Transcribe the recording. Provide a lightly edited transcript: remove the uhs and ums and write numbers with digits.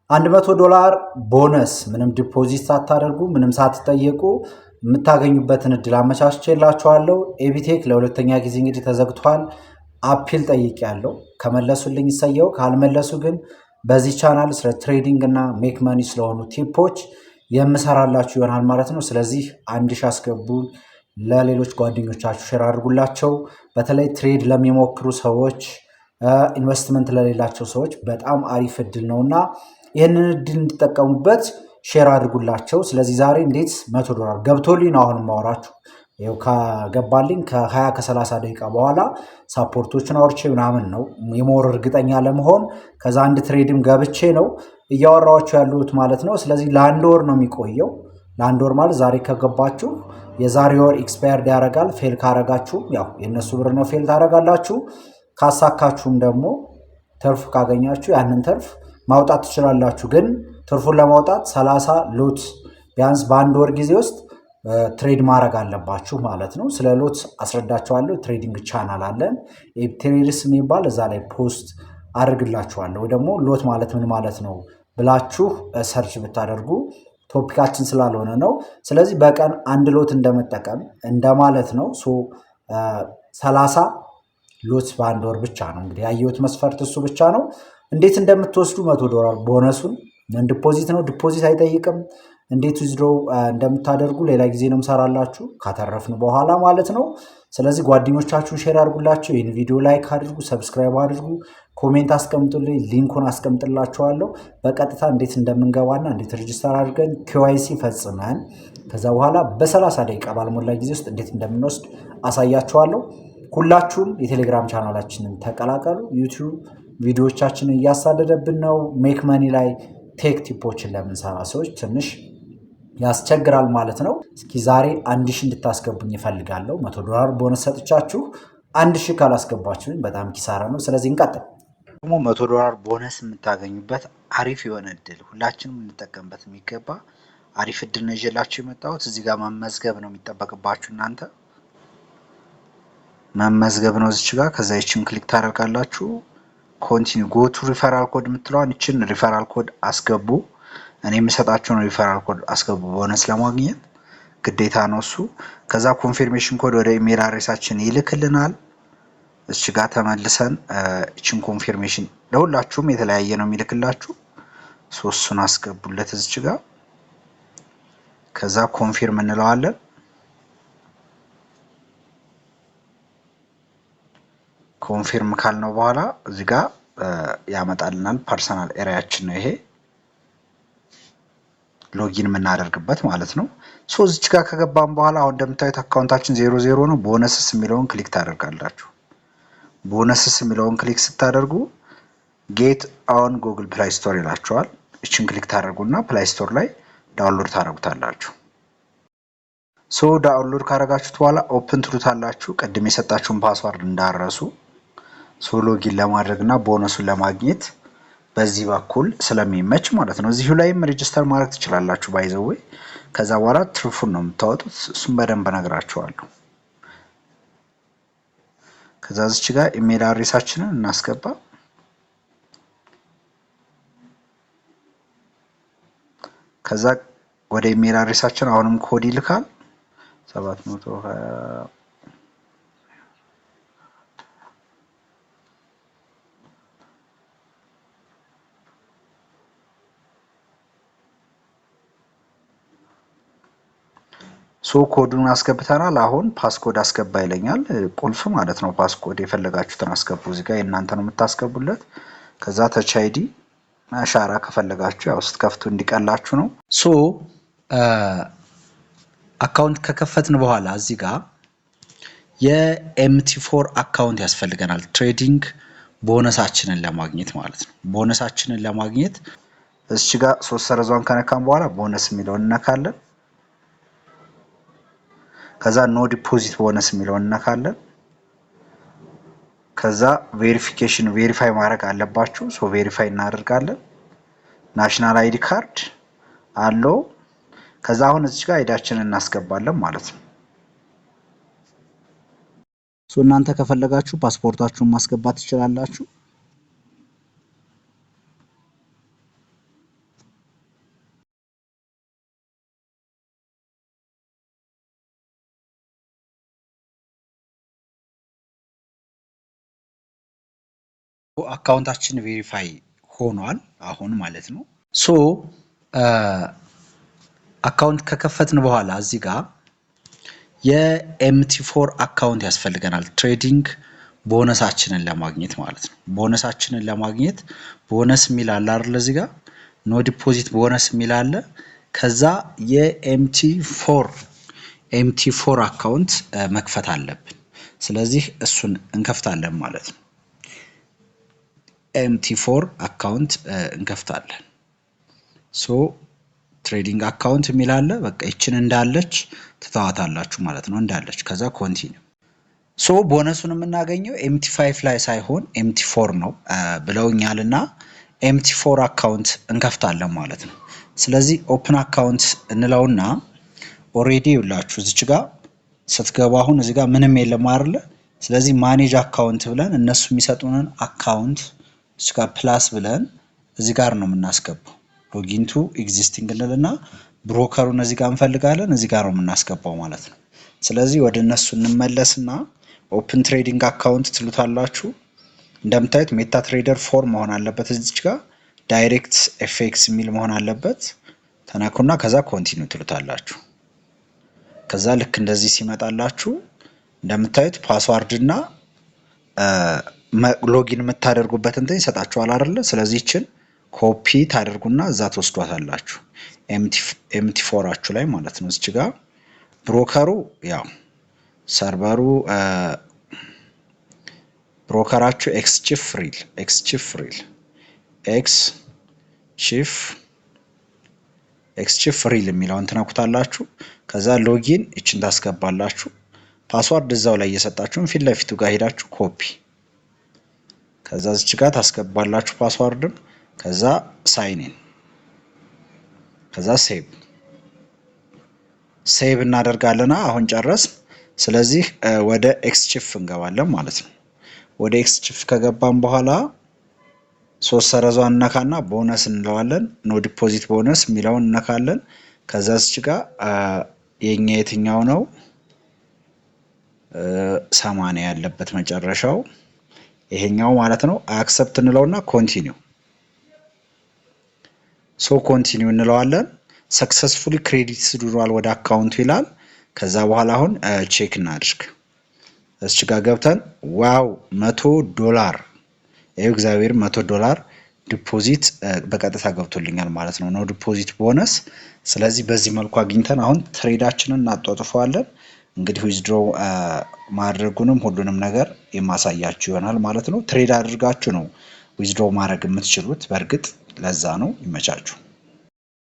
$100 ቦነስ ምንም ዲፖዚት ሳታደርጉ ምንም ሳትጠየቁ የምታገኙበትን እድል አመቻችቼላችኋለሁ። ኤቢቴክ ለሁለተኛ ጊዜ እንግዲህ ተዘግቷል። አፒል ጠይቄያለሁ። ከመለሱልኝ ይሰየው፣ ካልመለሱ ግን በዚህ ቻናል ስለ ትሬዲንግ እና ሜክ መኒ ስለሆኑ ቲፖች የምሰራላችሁ ይሆናል ማለት ነው። ስለዚህ 1000 አስገቡ፣ ለሌሎች ጓደኞቻችሁ ሼር አድርጉላቸው። በተለይ ትሬድ ለሚሞክሩ ሰዎች፣ ኢንቨስትመንት ለሌላቸው ሰዎች በጣም አሪፍ እድል ነውና ይህንን እድል እንዲጠቀሙበት ሼር አድርጉላቸው። ስለዚህ ዛሬ እንዴት $100 ገብቶልኝ ነው አሁን ማወራችሁ። ይኸው ከገባልኝ ከ20 ከ30 ደቂቃ በኋላ ሳፖርቶችን አውርቼ ምናምን ነው የሞር እርግጠኛ ለመሆን ከዛ አንድ ትሬድም ገብቼ ነው እያወራኋችሁ ያሉት ማለት ነው። ስለዚህ ለአንድ ወር ነው የሚቆየው። ለአንድ ወር ማለት ዛሬ ከገባችሁ የዛሬ ወር ኤክስፓየርድ ያደርጋል። ፌል ካረጋችሁ ያው የእነሱ ብር ነው፣ ፌል ታደርጋላችሁ። ካሳካችሁም ደግሞ ትርፍ ካገኛችሁ ያንን ትርፍ ማውጣት ትችላላችሁ። ግን ትርፉን ለማውጣት 30 ሎት ቢያንስ በአንድ ወር ጊዜ ውስጥ ትሬድ ማድረግ አለባችሁ ማለት ነው። ስለ ሎት አስረዳችኋለሁ። ትሬዲንግ ቻናል አለን ትሬድስ የሚባል እዛ ላይ ፖስት አድርግላችኋለሁ። ወይ ደግሞ ሎት ማለት ምን ማለት ነው ብላችሁ ሰርች ብታደርጉ ቶፒካችን ስላልሆነ ነው። ስለዚህ በቀን አንድ ሎት እንደመጠቀም እንደማለት ነው። 30 ሎት በአንድ ወር ብቻ ነው እንግዲህ ያየሁት መስፈርት እሱ ብቻ ነው። እንዴት እንደምትወስዱ $100 ቦነሱን ዲፖዚት ነው፣ ዲፖዚት አይጠይቅም። እንዴት ዊዝድሮው እንደምታደርጉ ሌላ ጊዜ ነው የምሰራላችሁ ካተረፍን በኋላ ማለት ነው። ስለዚህ ጓደኞቻችሁን ሼር አድርጉላቸው። ይህን ቪዲዮ ላይክ አድርጉ፣ ሰብስክራይብ አድርጉ፣ ኮሜንት አስቀምጡልኝ፣ ሊንኩን አስቀምጥላችኋለሁ። በቀጥታ እንዴት እንደምንገባና እንዴት ሬጅስተር አድርገን KYC ፈጽመን ከዛ በኋላ በ30 ደቂቃ ባልሞላ ጊዜ ውስጥ እንዴት እንደምንወስድ አሳያችኋለሁ። ሁላችሁም የቴሌግራም ቻናላችንን ተቀላቀሉ። ዩቲዩብ ቪዲዮዎቻችንን እያሳደደብን ነው። ሜክ መኒ ላይ ቴክ ቲፖችን ለምንሰራ ሰዎች ትንሽ ያስቸግራል ማለት ነው። እስኪ ዛሬ 1000 እንድታስገቡኝ ይፈልጋለሁ። $100 ቦነስ ሰጥቻችሁ 1000 ካላስገባችሁኝ በጣም ኪሳራ ነው። ስለዚህ እንቀጥል። ደግሞ $100 ቦነስ የምታገኙበት አሪፍ የሆነ እድል፣ ሁላችንም እንጠቀምበት የሚገባ አሪፍ እድል ነው ይዤላችሁ የመጣሁት። እዚህ ጋር መመዝገብ ነው የሚጠበቅባችሁ። እናንተ መመዝገብ ነው እዚች ጋር። ከዛ ይችን ክሊክ ታደርጋላችሁ። ኮንቲኒ ጎ ቱ ሪፈራል ኮድ የምትለዋን ይችን ሪፈራል ኮድ አስገቡ። እኔ የምሰጣችሁን ሪፈራል ኮድ አስገቡ። ቦነስ ለማግኘት ግዴታ ነው እሱ። ከዛ ኮንፊርሜሽን ኮድ ወደ ኢሜል አድሬሳችን ይልክልናል። እሺ ጋር ተመልሰን እቺን ኮንፊርሜሽን ለሁላችሁም የተለያየ ነው የሚልክላችሁ። እሱን አስገቡለት እዚች ጋር። ከዛ ኮንፊርም እንለዋለን። ኮንፊርም ካልነው በኋላ እዚህ ጋር ያመጣልናል። ፐርሰናል ኤሪያችን ነው ይሄ ሎጊን የምናደርግበት ማለት ነው። እዚች ጋር ከገባን በኋላ አሁን እንደምታዩት አካውንታችን 00 ነው። ቦነስስ የሚለውን ክሊክ ታደርጋላችሁ። ቦነስስ የሚለውን ክሊክ ስታደርጉ ጌት ኦን ጉግል ፕላይ ስቶር ይላችኋል። እችን ክሊክ ታደርጉና ፕላይ ስቶር ላይ ዳውንሎድ ታደርጉታላችሁ። ዳውንሎድ ካደረጋችሁት በኋላ ኦፕን ትሉታላችሁ። ቅድም የሰጣችሁን ፓስዋርድ እንዳረሱ ሎጊን ለማድረግና ቦነሱን ለማግኘት በዚህ በኩል ስለሚመች ማለት ነው። እዚሁ ላይም ሬጂስተር ማድረግ ትችላላችሁ ባይዘው። ከዛ በኋላ ትርፉን ነው የምታወጡት። እሱም በደንብ እነግራችኋለሁ። ከዛ እዚች ጋር ኢሜል አድሬሳችንን እናስገባ። ከዛ ወደ ኢሜል አድሬሳችን አሁንም ኮድ ይልካል 720 ኮዱን አስገብተናል። አሁን ፓስኮድ አስገባ ይለኛል። ቁልፍ ማለት ነው። ፓስኮድ የፈለጋችሁትን አስገቡ። እዚህ ጋር እናንተ ነው የምታስገቡለት። ከዛ ተች አይዲ አሻራ ከፈለጋችሁ ያው ስትከፍቱ እንዲቀላችሁ ነው። አካውንት ከከፈትን በኋላ እዚህ ጋር የMT4 አካውንት ያስፈልገናል። ትሬዲንግ ቦነሳችንን ለማግኘት ማለት ነው። ቦነሳችንን ለማግኘት እዚህ ጋር 3 ሰረዟን ከነካን በኋላ ቦነስ የሚለውን እነካለን። ከዛ ኖ ዲፖዚት ቦነስ የሚለውን እነካለን። ከዛ ቬሪፊኬሽን ቬሪፋይ ማድረግ አለባችሁ። ቬሪፋይ እናደርጋለን። ናሽናል አይዲ ካርድ አለው። ከዛ አሁን እዚህ ጋር አይዳችንን እናስገባለን ማለት ነው። እናንተ ከፈለጋችሁ ፓስፖርታችሁን ማስገባት ትችላላችሁ። አካውንታችን ቬሪፋይ ሆኗል አሁን ማለት ነው። ሶ አካውንት ከከፈትን በኋላ እዚህ ጋር የMT4 አካውንት ያስፈልገናል ትሬዲንግ ቦነሳችንን ለማግኘት ማለት ነው። ቦነሳችንን ለማግኘት ቦነስ የሚል አለ አይደል? እዚህ ጋር ኖ ዲፖዚት ቦነስ የሚል አለ። ከዛ የMT4 አካውንት መክፈት አለብን። ስለዚህ እሱን እንከፍታለን ማለት ነው። MT4 አካውንት እንከፍታለን። ሶ ትሬዲንግ አካውንት የሚል አለ። በቃ ይችን እንዳለች ትተዋታላችሁ ማለት ነው። እንዳለች ከዛ ኮንቲኒው። ሶ ቦነሱን የምናገኘው MT5 ላይ ሳይሆን MT4 ነው ብለውኛልና MT4 አካውንት እንከፍታለን ማለት ነው። ስለዚህ ኦፕን አካውንት እንለውና ኦሬዲ ይውላችሁ እዚች ጋር ስትገቡ አሁን እዚህ ጋር ምንም የለም አይደለ? ስለዚህ ማኔጅ አካውንት ብለን እነሱ የሚሰጡንን አካውንት እዚህ ጋር ፕላስ ብለን እዚህ ጋር ነው የምናስገባው። ሎጊን ቱ ኤግዚስቲንግ እንልና ብሮከሩን እዚህ ጋር እንፈልጋለን፣ እዚህ ጋር ነው የምናስገባው ማለት ነው። ስለዚህ ወደ እነሱ እንመለስና ኦፕን ትሬዲንግ አካውንት ትሉታላችሁ። እንደምታዩት ሜታ ትሬደር 4 መሆን አለበት። እዚች ጋር ዳይሬክት ኤፍኤክስ የሚል መሆን አለበት። ተነኩና ከዛ ኮንቲኒው ትሉታላችሁ። ከዛ ልክ እንደዚህ ሲመጣላችሁ እንደምታዩት ፓስዋርድ እና ሎጊን የምታደርጉበት እንትን ይሰጣችኋል አይደለ? ስለዚህ ይችን ኮፒ ታደርጉና እዛ ተወስዷታላችሁ MT4አችሁ ላይ ማለት ነው። እዚች ጋር ብሮከሩ ያው ሰርቨሩ ብሮከራችሁ ኤክስቺፍ ሪል የሚለውን ትነኩታላችሁ። ከዛ ሎጊን እችን ታስገባላችሁ። ፓስዋርድ እዛው ላይ እየሰጣችሁን ፊት ለፊቱ ጋር ሄዳችሁ ኮፒ ከዛ እዚች ጋር ታስገባላችሁ ፓስዋርድም። ከዛ ሳይን ኢን ከዛ ሴቭ እናደርጋለና አሁን ጨረስን። ስለዚህ ወደ ኤክስቺፍ እንገባለን ማለት ነው። ወደ ኤክስቺፍ ከገባን በኋላ 3 ሰረዟን እነካና ቦነስ እንለዋለን። ኖ ዲፖዚት ቦነስ የሚለውን እነካለን። ከዛ እዚች ጋር የኛ የትኛው ነው 80 ያለበት መጨረሻው ይሄኛው ማለት ነው። አክሰፕት እንለውና ኮንቲኒው ኮንቲኒው እንለዋለን። ሰክሰስፉሊ ክሬዲት ሆኗል ወደ አካውንቱ ይላል። ከዛ በኋላ አሁን ቼክ እናድርግ። እዚህ ጋር ገብተን ዋው $100 ይሄው እግዚአብሔር $100 ዲፖዚት በቀጥታ ገብቶልኛል ማለት ነው። ነው ዲፖዚት ቦነስ። ስለዚህ በዚህ መልኩ አግኝተን አሁን ትሬዳችንን እናጧጥፈዋለን። እንግዲህ ዊዝድሮ ማድረጉንም ሁሉንም ነገር የማሳያችሁ ይሆናል ማለት ነው። ትሬድ አድርጋችሁ ነው ዊዝድሮ ማድረግ የምትችሉት። በእርግጥ ለዛ ነው። ይመቻችሁ።